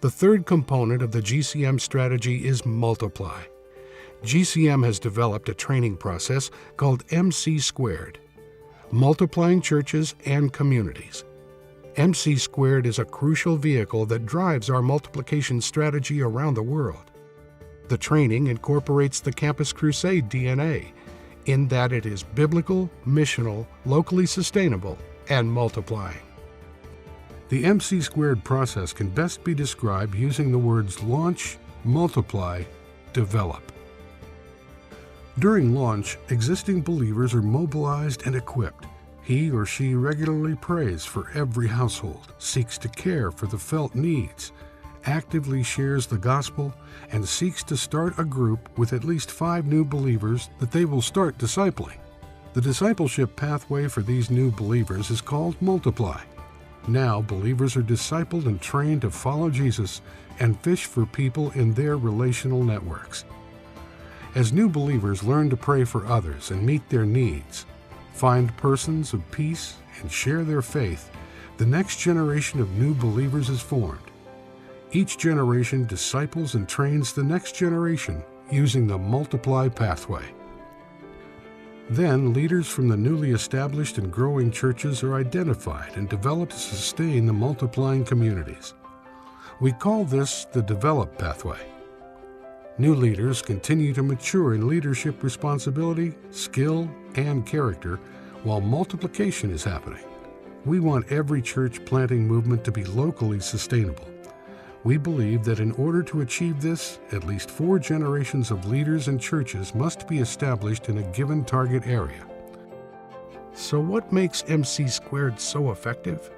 The third component of the GCM strategy is multiply. GCM has developed a training process called MC Squared, multiplying churches and communities. MC Squared is a crucial vehicle that drives our multiplication strategy around the world. The training incorporates the Campus Crusade DNA, in that it is biblical, missional, locally sustainable, and multiplying. The MC Squared process can best be described using the words launch, multiply, develop. During launch, existing believers are mobilized and equipped. He or she regularly prays for every household, seeks to care for the felt needs, actively shares the gospel, and seeks to start a group with at least 5 new believers that they will start discipling. The discipleship pathway for these new believers is called multiply. Now, believers are discipled and trained to follow Jesus and fish for people in their relational networks. As new believers learn to pray for others and meet their needs, find persons of peace, and share their faith, the next generation of new believers is formed. Each generation disciples and trains the next generation using the multiply pathway. Then, leaders from the newly established and growing churches are identified and developed to sustain the multiplying communities. We call this the develop pathway. New leaders continue to mature in leadership responsibility, skill, and character while multiplication is happening. We want every church planting movement to be locally sustainable. We believe that in order to achieve this, at least 4 generations of leaders and churches must be established in a given target area. So what makes MC Squared so effective?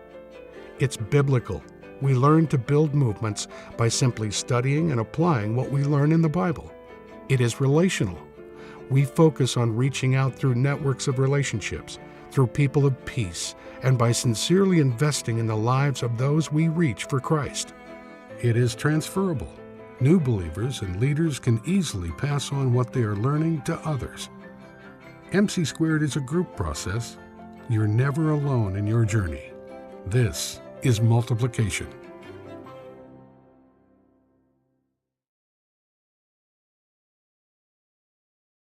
It's biblical. We learn to build movements by simply studying and applying what we learn in the Bible. It is relational. We focus on reaching out through networks of relationships, through people of peace, and by sincerely investing in the lives of those we reach for Christ. It is transferable. New believers and leaders can easily pass on what they are learning to others. MC Squared is a group process. You're never alone in your journey. This is multiplication.